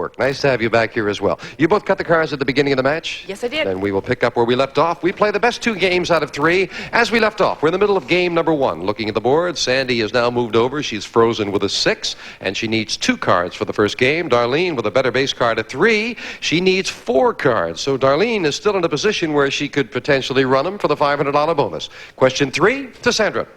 work. Nice to have you back here as well. You both cut the cards at the beginning of the match? Yes, I did. Then we will pick up where we left off. We play the best 2 games out of 3. As we left off, we're in the middle of game number 1. Looking at the board, Sandy has now moved over. She's frozen with a 6, and she needs 2 cards for the first game. Darlene, with a better base card at 3, she needs 4 cards. So Darlene is still in a position where she could potentially run them for the $500 bonus. Question 3 to Sandra.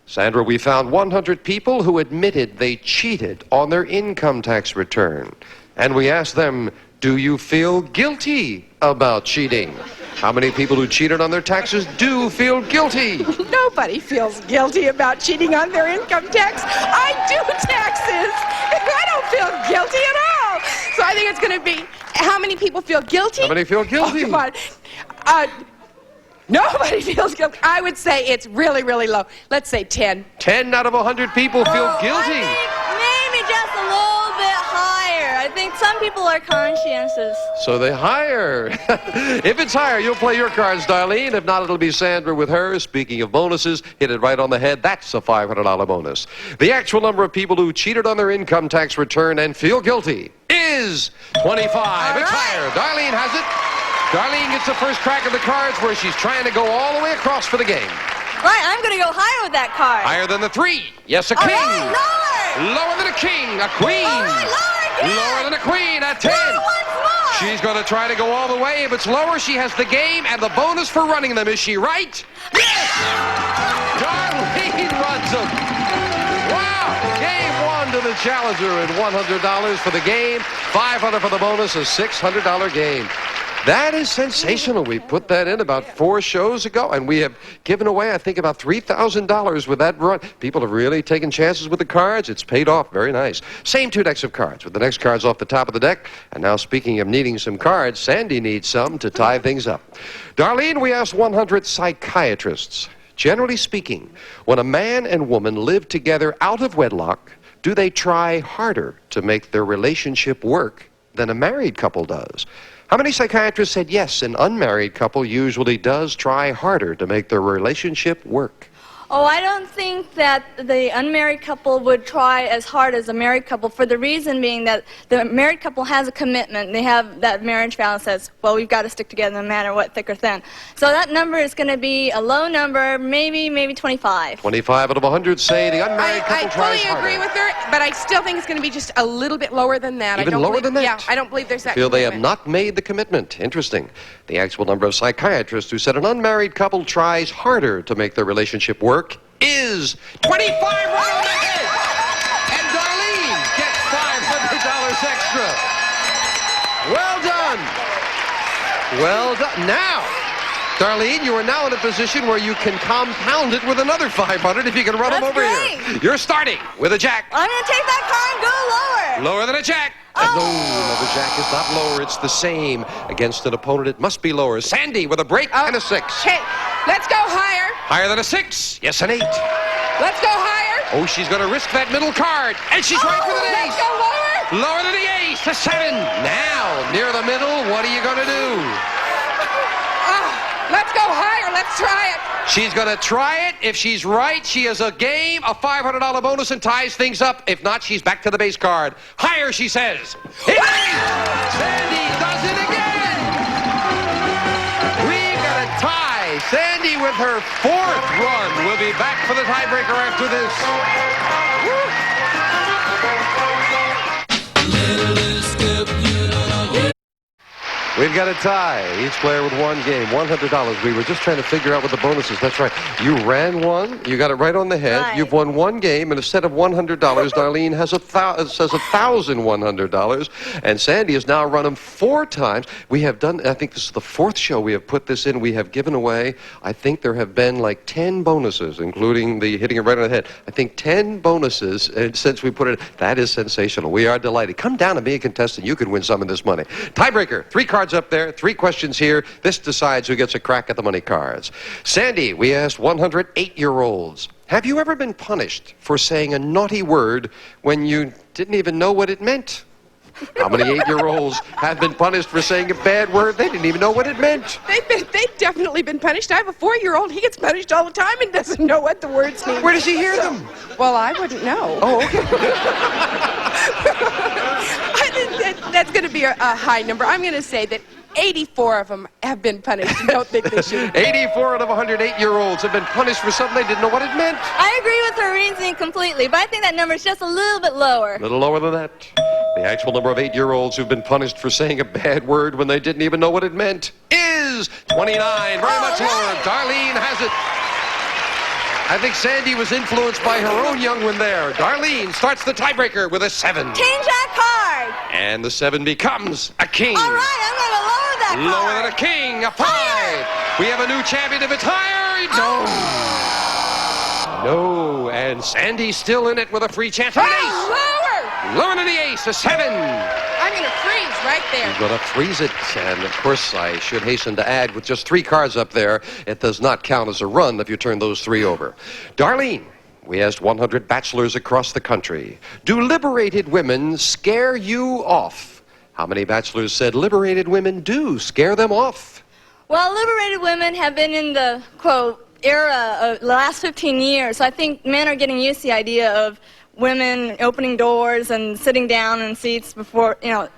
Sandra, we found 100 people who admitted they cheated on their income tax return. And we asked them, do you feel guilty about cheating? How many people who cheated on their taxes do feel guilty? Nobody feels guilty about cheating on their income tax. I do taxes. I don't feel guilty at all. So I think it's going to be, how many people feel guilty? How many feel guilty? Oh, come on. Nobody feels guilty. I would say it's really, really low. Let's say 10. 10 out of 100 people feel guilty. I think maybe just a little bit higher. I think some people are conscientious. So they higher. If it's higher, you'll play your cards, Darlene. If not, it'll be Sandra with hers. Speaking of bonuses, hit it right on the head. That's a $500 bonus. The actual number of people who cheated on their income tax return and feel guilty is 25. It's higher. Darlene has it. Darlene gets the first crack of the cards where she's trying to go all the way across for the game. Right, I'm going to go higher with that card. Higher than the 3. Yes, a king. Right, lower. Lower than a king. A queen. All right, lower again. Lower than a queen. A 10. Once more. She's going to try to go all the way. If it's lower, she has the game and the bonus for running them. Is she right? Yes! Darlene runs them. Wow! Game 1 to the challenger and $100 for the game. $500 for the bonus. A $600 game. That is sensational. We put that in about 4 shows ago, and we have given away, I think, about $3,000 with that run. People have really taken chances with the cards. It's paid off. Very nice. Same 2 decks of cards, with the next cards off the top of the deck. And now, speaking of needing some cards, Sandy needs some to tie things up. Darlene, we asked 100 psychiatrists. Generally speaking, when a man and woman live together out of wedlock, do they try harder to make their relationship work than a married couple does? How many psychiatrists said yes, an unmarried couple usually does try harder to make their relationship work? Oh, I don't think that the unmarried couple would try as hard as a married couple, for the reason being that the married couple has a commitment. They have that marriage vow that says, well, we've got to stick together no matter what, thick or thin. So that number is going to be a low number, maybe 25. 25 out of 100 say the unmarried couple tries harder. I fully agree with her, but I still think it's going to be just a little bit lower than that. Even lower than that? Yeah, I don't believe there's that Feel they have commitment. not made the commitment. Interesting. The actual number of psychiatrists who said an unmarried couple tries harder to make their relationship work is 25 right on the head. And Darlene gets $500 extra. Well done. Well done. Now, Darlene, you are now in a position where you can compound it with another 500 if you can run them over here. You're starting with a jack. I'm going to take that card and go lower. Lower than a jack. No, another jack is not lower. It's the same. Against an opponent, it must be lower. Sandy with a break and a 6. Okay, let's go higher. Higher than a 6. Yes, an 8. Let's go higher. Oh, she's going to risk that middle card. And she's right for the ace. Let's go lower. Lower than the ace. A 7. Now, near the middle, what are you going to do? Let's go higher. Let's try it. She's going to try it. If she's right, she has a game, a $500 bonus, and ties things up. If not, she's back to the base card. Higher, she says. It is! Sandy does it again! We've got a tie. Sandy with her 4th run will be back for the tiebreaker after this. We've got a tie. Each player with 1 game, $100. We were just trying to figure out what the bonus is. That's right. You ran one. You got it right on the head. Right. You've won 1 game, and instead of $100, Darlene has $1,100. And Sandy has now run them 4 times. We have done, I think this is the 4th show we have put this in. We have given away, I think there have been like 10 bonuses, including the hitting it right on the head. I think 10 bonuses since we put it. That is sensational. We are delighted. Come down and be a contestant. You can win some of this money. Tiebreaker. 3 cards up there, 3 questions here. This decides who gets a crack at the money cards. Sandy, we asked 108-year-olds, have you ever been punished for saying a naughty word when you didn't even know what it meant? How many 8-year-olds have been punished for saying a bad word? They didn't even know what it meant. They've definitely been punished. I have a 4-year-old. He gets punished all the time and doesn't know what the words mean. Where does he hear them? Well, I wouldn't know. Oh, okay. That's be a high number. I'm going to say that 84 of them have been punished and don't think they should. 84 out of 108-year-olds have been punished for something they didn't know what it meant. I agree with her reasoning completely, but I think that number is just a little bit lower. A little lower than that. The actual number of 8-year-olds who've been punished for saying a bad word when they didn't even know what it meant is 29. Very much lower. Darlene has it. I think Sandy was influenced by her own young one there. Darlene starts the tiebreaker with a 7. Change that card. And the 7 becomes a king. All right, I'm going to lower that card. Lower than a king, a 5. Higher. We have a new champion. If it's higher, no. No, and Sandy's still in it with a free chance of an ace. Lower! Lower than the ace, a 7. I'm going to freeze right there. You're going to freeze it. And, of course, I should hasten to add, with just 3 cards up there, it does not count as a run if you turn those 3 over. Darlene, we asked 100 bachelors across the country, do liberated women scare you off? How many bachelors said liberated women do scare them off? Well, liberated women have been in the, quote, era of the last 15 years, so I think men are getting used to the idea of women opening doors and sitting down in seats before,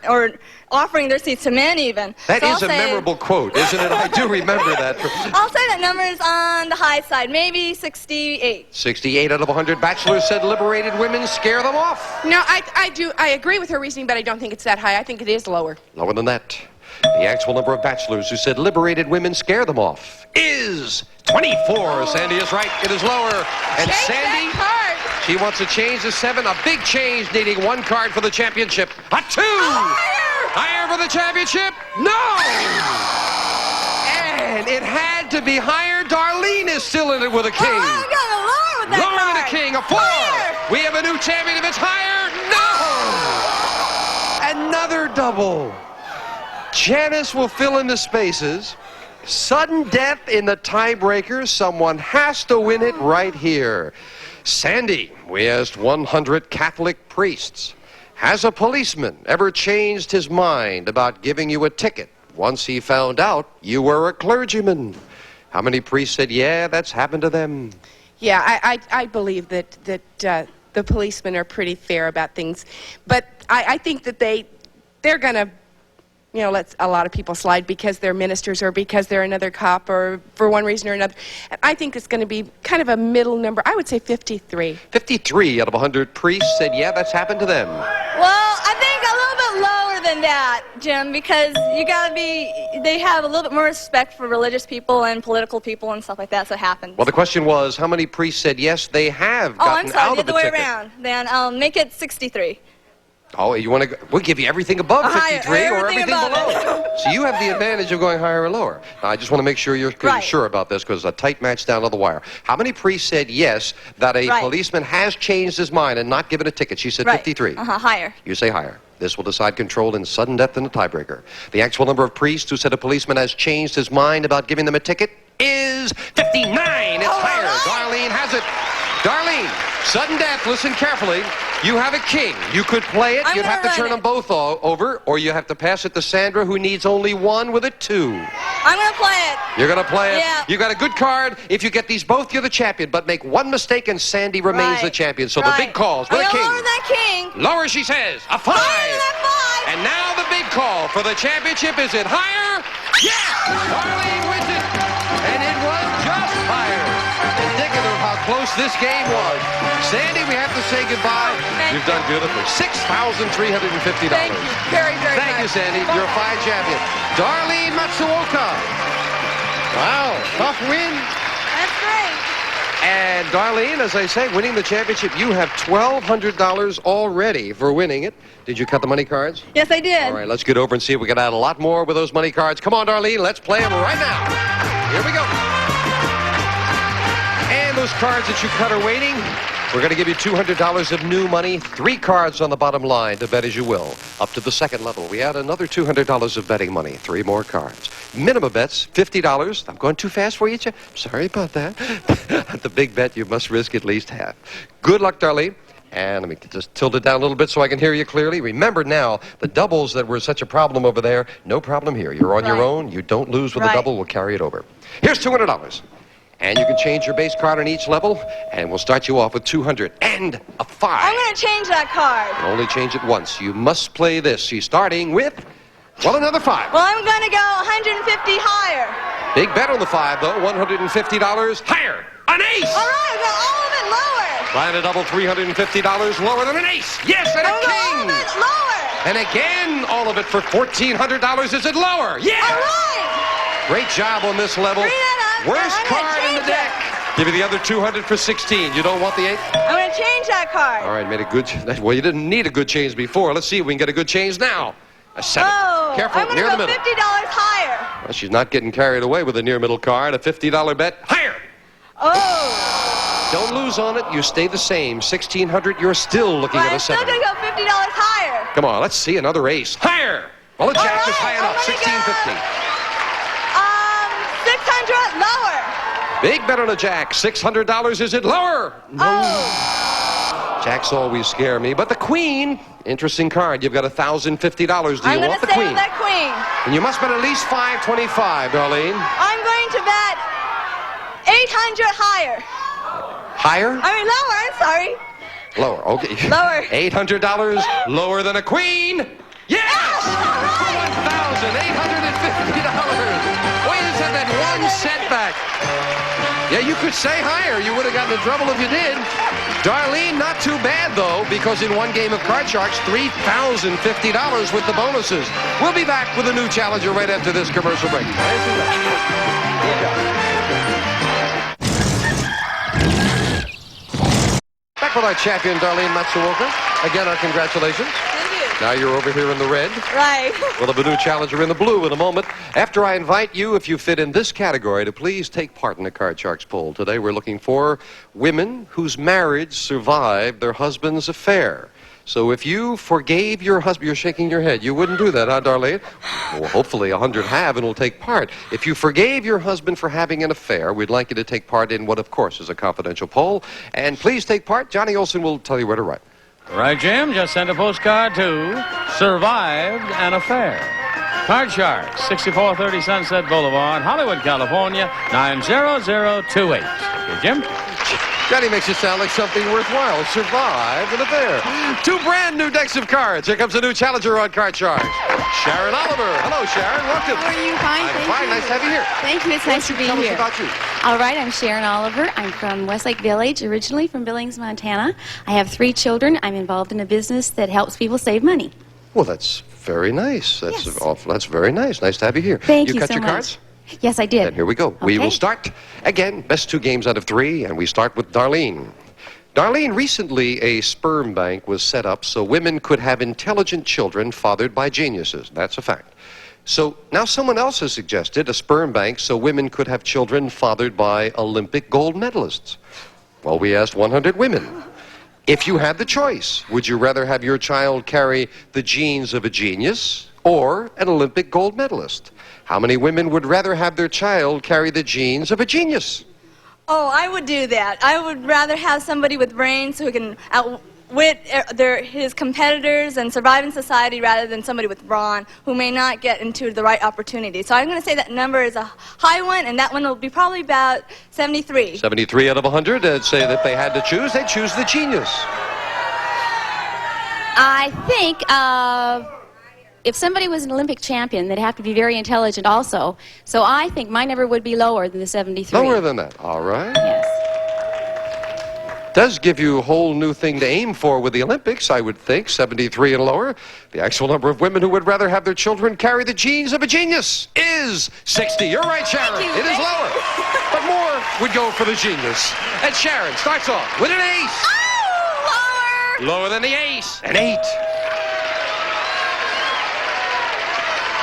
or offering their seats to men even. That so is a memorable quote, isn't it? I do remember that. I'll say that number is on the high side, maybe 68. 68 out of 100 bachelors said liberated women scare them off. No, I agree with her reasoning, but I don't think it's that high. I think it is lower. Lower than that. The actual number of bachelors who said liberated women scare them off is 24. Sandy is right. It is lower. And Change Sandy, that card. she wants to change to 7. A big change, needing 1 card for the championship. A 2. Higher! Higher for the championship? No! And it had to be higher. Darlene is still in it with a king. Oh, I'm going to lower with that Lower than a card. king. A 4. Higher. We have a new champion. If it's higher, no! Another double. Janice will fill in the spaces. Sudden death in the tiebreaker. Someone has to win it right here. Sandy, we asked 100 Catholic priests. Has a policeman ever changed his mind about giving you a ticket once he found out you were a clergyman? How many priests said, yeah, that's happened to them? Yeah, I believe that the policemen are pretty fair about things. But I think that they're going to let a lot of people slide because they're ministers or because they're another cop or for one reason or another. And I think it's going to be kind of a middle number. I would say 53. 53 out of 100 priests said, yeah, that's happened to them. Well, I think a little bit lower than that, Jim, because they have a little bit more respect for religious people and political people and stuff like that, so it happens. Well, the question was, how many priests said, yes, they have gotten out of the ticket? the other way around. Then I'll make it 63. Oh, you want to? We'll give you everything above 53 or everything below. So you have the advantage of going higher or lower. Now, I just want to make sure you're sure about this because a tight match down to the wire. How many priests said yes that a policeman has changed his mind and not given a ticket? She said 53. Higher. You say higher. This will decide control in sudden death in the tiebreaker. The actual number of priests who said a policeman has changed his mind about giving them a ticket is 59. It's higher. Darlene has it. Darlene, sudden death, listen carefully. You have a king. You could play it. You'd have to turn them both over, or you have to pass it to Sandra, who needs only 1 with a 2. I'm going to play it. You're going to play it? Yeah. You got a good card. If you get these both, you're the champion. But make 1 mistake and Sandy remains the champion. So the big calls with a king. Lower that king. Lower, she says. A 5. Higher than that 5. And now the big call for the championship. Is it higher? Yes! Darlene wins it. And it was just higher. Indicative of how close this game was. Sandy, we have to say goodbye. You've done beautifully. $6,350. Thank you very, very much. Thank you, Sandy. You're a fine champion. Darlene Matsuoka. Wow, tough win. That's great. And Darlene, as I say, winning the championship, you have $1,200 already for winning it. Did you cut the money cards? Yes, I did. All right, let's get over and see if we can add a lot more with those money cards. Come on, Darlene, let's play them right now. Here we go. And those cards that you cut are waiting. We're going to give you $200 of new money, 3 cards on the bottom line to bet as you will. Up to the second level, we add another $200 of betting money, 3 more cards. Minimum bets, $50. I'm going too fast for you, Jeff. Sorry about that. At the big bet, you must risk at least half. Good luck, Darlene. And let me just tilt it down a little bit so I can hear you clearly. Remember now, the doubles that were such a problem over there, no problem here. You're on your own. You don't lose with a double. We'll carry it over. Here's $200. And you can change your base card on each level, and we'll start you off with 200 and a 5. I'm going to change that card. You can only change it once. You must play this. She's starting with Well, another 5. Well, I'm going to go 150 higher. Big bet on the 5, though. $150 higher. An ace! All right, well, all of it lower. Trying to double $350 lower than an ace. Yes, and a All king! of it lower. And again, all of it for $1,400. Is it lower? Yeah! All right. Great job on this level. Bring that up. Worst I'm gonna card in the change deck. Give you the other 200 for 16. You don't want the 8? I'm going to change that card. All right, made a good... Well, you didn't need a good change before. Let's see if we can get a good change now. A 7. Oh, Careful, I'm going to near go the middle. $50 higher. Well, she's not getting carried away with a near-middle card. A $50 bet. Higher! Oh. Don't lose on it. You stay the same. 1,600, you're still looking Well, at a I'm still 7. going to go $50 higher. Come on, let's see another ace. Higher! Well, the jack is high enough. I'm gonna 1,650. go, 600 lower. Big bet on a jack. $600. Is it lower? No. Oh. Jacks always scare me. But the queen, interesting card. You've got $1,050. Do you I'm going want to the stay queen? with that queen. And you must bet at least $525, Darlene. I'm going to bet 800 higher. Higher? I mean lower, I'm sorry. Lower. Okay. Lower. $800 lower than a queen. Yes! $1,850. Boy, you just had that one setback. Yeah, you could say higher. You would have gotten in trouble if you did. Darlene, not too bad, though, because in one game of Card Sharks, $3,050 with the bonuses. We'll be back with a new challenger right after this commercial break. Back with our champion, Darlene Matsuoka. Again, our congratulations. Thank you. Now you're over here in the red. Right. We'll have a new challenger in the blue in a moment. After I invite you, if you fit in this category, to please take part in the Card Sharks poll. Today we're looking for women whose marriage survived their husband's affair. So if you forgave your husband, you're shaking your head. You wouldn't do that, huh, Darlene? Well, hopefully 100 have and will take part. If you forgave your husband for having an affair, we'd like you to take part in what, of course, is a confidential poll. And please take part. Johnny Olson will tell you where to write. Right, Jim? Just send a postcard to Survived an Affair. Card Sharks, 6430 Sunset Boulevard, Hollywood, California, 90028. Okay, Jim? Johnny makes it sound like something worthwhile. Survived an affair. 2 brand new decks of cards. Here comes a new challenger on Card Sharks. Sharon Oliver. Hello, Sharon. Welcome. How are you? Fine, I'm thank fine. you. Nice to have you here. Thank you. It's nice to be Tell here. us about you. All right, I'm Sharon Oliver. I'm from Westlake Village, originally from Billings, Montana. I have 3 children. I'm involved in a business that helps people save money. Well, that's very nice. That's Yes. That's very nice. Nice to have you here. Thank you cut so your much. cards? Yes, I did. Then here we go. We Okay. will start. Again, best 2 games out of 3, and we start with Darlene. Darlene, recently a sperm bank was set up so women could have intelligent children fathered by geniuses. That's a fact. So now someone else has suggested a sperm bank so women could have children fathered by Olympic gold medalists. Well, we asked 100 women. If you had the choice, would you rather have your child carry the genes of a genius or an Olympic gold medalist? How many women would rather have their child carry the genes of a genius? Oh, I would do that. I would rather have somebody with brains who can outwit his competitors and survive in society rather than somebody with brawn who may not get into the right opportunity. So I'm going to say that number is a high one, and that one will be probably about 73. 73 out of 100. They'd say that if they had to choose, they'd choose the genius. I think if somebody was an Olympic champion, they'd have to be very intelligent also. So I think my number would be lower than the 73. Lower than that. All right. Yes. Does give you a whole new thing to aim for with the Olympics, I would think. 73 and lower. The actual number of women who would rather have their children carry the genes of a genius is 60. You're right, Sharon. Thank you. It is lower. But more would go for the genius. And Sharon starts off with an ace. Oh, lower! Lower than the ace. An 8.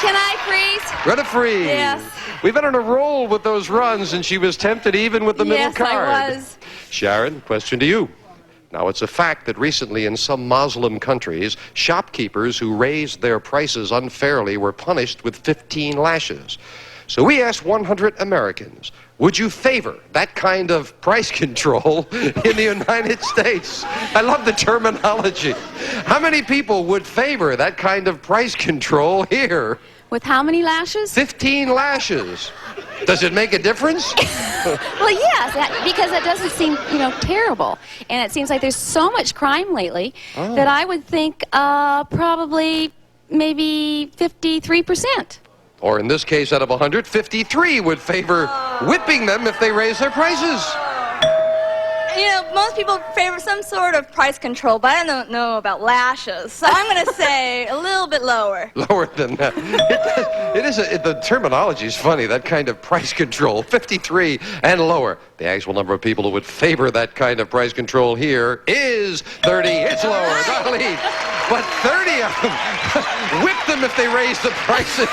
Can I freeze? Run a free. Yes. We've been on a roll with those runs, and she was tempted even with the middle Yes, card. I was. Sharon, question to you. Now, it's a fact that recently in some Muslim countries, shopkeepers who raised their prices unfairly were punished with 15 lashes. So we asked 100 Americans, would you favor that kind of price control in the United States? I love the terminology. How many people would favor that kind of price control here? With how many lashes? 15 lashes. Does it make a difference? Well, yes, because it doesn't seem, terrible. And it seems like there's so much crime lately that I would think probably maybe 53%. Or in this case, out of 100, 53 would favor whipping them if they raise their prices. You know, most people favor some sort of price control, but I don't know about lashes. So I'm going to say a little bit lower. Lower than that. The terminology is funny, that kind of price control. 53 and lower. The actual number of people who would favor that kind of price control here is 30. It's lower, Darlene. But 30 of them whip them if they raise the prices.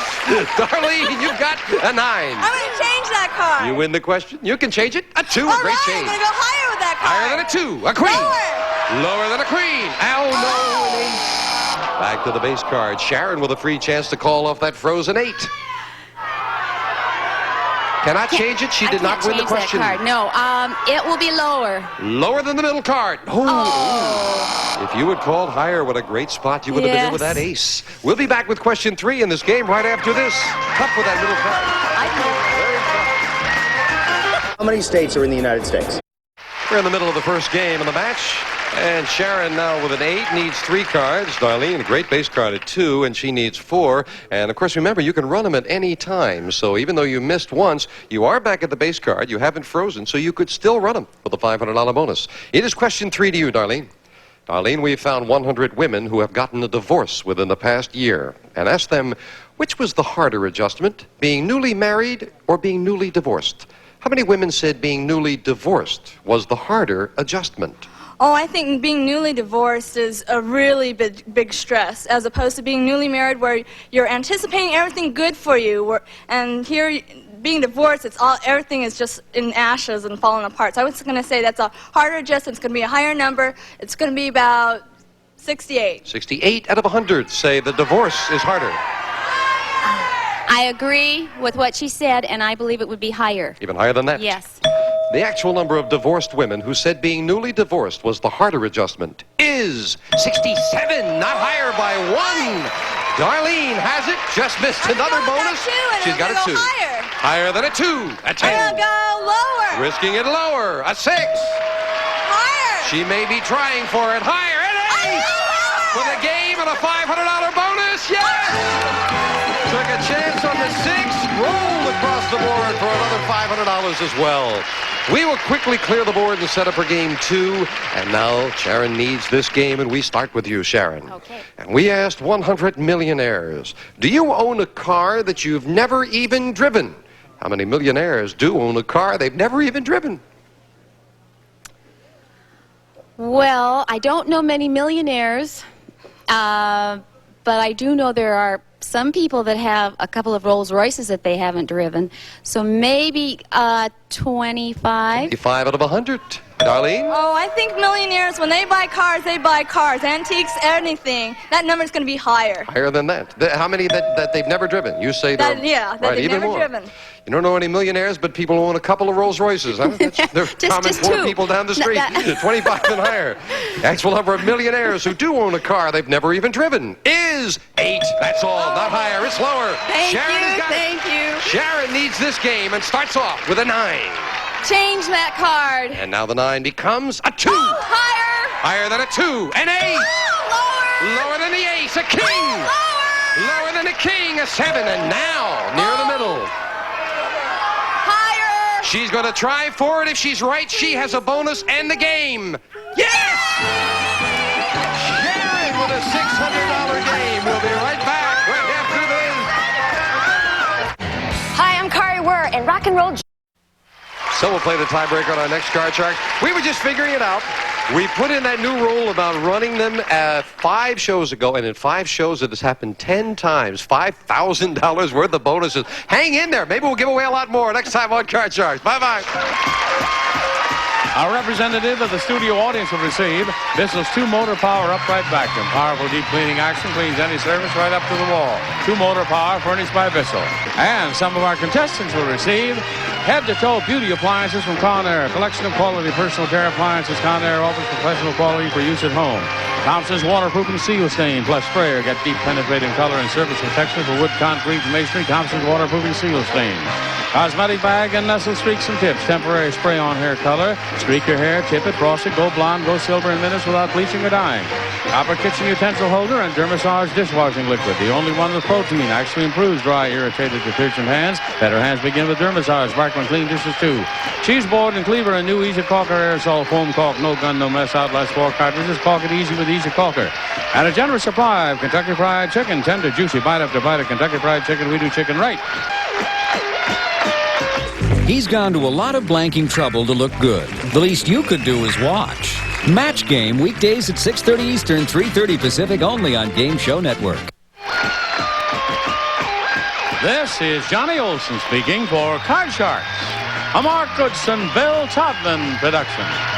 Darlene, you've got a 9. I'm going to change that card. You win the question. You can change it. A 2, All a great right, change. I'm going to go higher with that card. Higher than a 2, a queen. Lower. Lower than a queen. Oh, no, an ace. Back to the base card. Sharon with a free chance to call off that frozen 8. Cannot change it. She did not win the question. That card. No, it will be lower. Lower than the middle card. Oh. If you had called higher, what a great spot you would have been in with that ace. We'll be back with question 3 in this game right after this. Tough with that middle card. How many states are in the United States? We're in the middle of the first game of the match. And Sharon now with an 8 needs 3 cards. Darlene, a great base card at 2, and she needs 4. And of course, remember, you can run them at any time. So even though you missed once, you are back at the base card. You haven't frozen, so you could still run them for the $500 bonus. It is question 3 to you, Darlene. Darlene, we've found 100 women who have gotten a divorce within the past year and asked them, which was the harder adjustment, being newly married or being newly divorced? How many women said being newly divorced was the harder adjustment? Oh, I think being newly divorced is a really big stress, as opposed to being newly married, where you're anticipating everything good for you, and here, being divorced, everything is just in ashes and falling apart. So I was going to say that's a harder adjustment. It's going to be a higher number. It's going to be about 68. 68 out of 100 say the divorce is harder. I agree with what she said, and I believe it would be higher. Even higher than that? Yes. The actual number of divorced women who said being newly divorced was the harder adjustment is 67, not higher by 1. Darlene has it, just missed another bonus. She's got a 2. Higher. Higher than a 2, a 10. I'm going to go lower. Risking it lower, a 6. Higher. She may be trying for it higher, an 8. For the game and a $500 bonus, yes! Took a chance on the 6, rolled across the board for another $500 as well. We will quickly clear the board and set up for game 2. And now Sharon needs this game, and we start with you, Sharon. Okay. And we asked 100 millionaires, do you own a car that you've never even driven? How many millionaires do own a car they've never even driven? Well, I don't know many millionaires, but I do know there are some people that have a couple of Rolls Royces that they haven't driven. So maybe 25. 25 out of 100. Darlene? Oh, I think millionaires, when they buy cars, antiques, anything. That number's going to be higher. Higher than that. How many that they've never driven? You say that? That right, they've even never more. driven. You don't know any millionaires, but people who own a couple of Rolls Royces. Huh? They're common just poor 2. people down the street. 25 and higher. Actual number of millionaires who do own a car they've never even driven is 8. That's all. Not higher. It's lower. Thank Sharon you. Sharon needs this game and starts off with a 9. Change that card. And now the 9 becomes a 2. Oh, higher. Higher than a 2. An 8. Lower. Lower than the ace. A king. Lower than a king. A 7. And now near the middle. Higher. She's going to try for it. If she's right, she has a bonus and the game. Yes! Sharon with a $600 game. We'll be right back right after this. Hi, I'm Kari Wurr, and rock and roll. So we'll play the tiebreaker on our next card shark. We were just figuring it out. We put in that new rule about running them 5 shows ago, and in 5 shows it has happened 10 times. $5,000 worth of bonuses. Hang in there. Maybe we'll give away a lot more next time on Card Sharks. Bye-bye. Our representative of the studio audience will receive this is 2 motor power upright vacuum. Powerful deep cleaning action cleans any surface right up to the wall. 2 motor power furnished by Bissell. And some of our contestants will receive head-to-toe beauty appliances from Conair. A collection of quality personal care appliances. Conair offers professional quality for use at home. Thompson's waterproofing seal stain plus sprayer. Get deep penetrating color and surface protection for wood, concrete, and masonry. Thompson's waterproofing seal stain. Cosmetic bag and Nestle Streaks and Tips. Temporary spray-on hair color. Streak your hair, tip it, floss it, go blonde, go silver in minutes without bleaching or dyeing. Copper kitchen utensil holder and Dermassage dishwashing liquid. The only one with protein. Actually improves dry, irritated, detergent hands. Better hands begin with Dermassage. Sparkling clean dishes too. Cheese board and cleaver and new Easy Caulker aerosol foam caulk. No gun, no mess. Outlast 4 cartridges. Caulk it easy with Easy Caulker. And a generous supply of Kentucky Fried Chicken. Tender, juicy, bite after bite of Kentucky Fried Chicken. We do chicken right. He's gone to a lot of blanking trouble to look good. The least you could do is watch. Match Game, weekdays at 6:30 Eastern, 3:30 Pacific, only on Game Show Network. This is Johnny Olson speaking for Card Sharks, a Mark Goodson, Bill Todman production.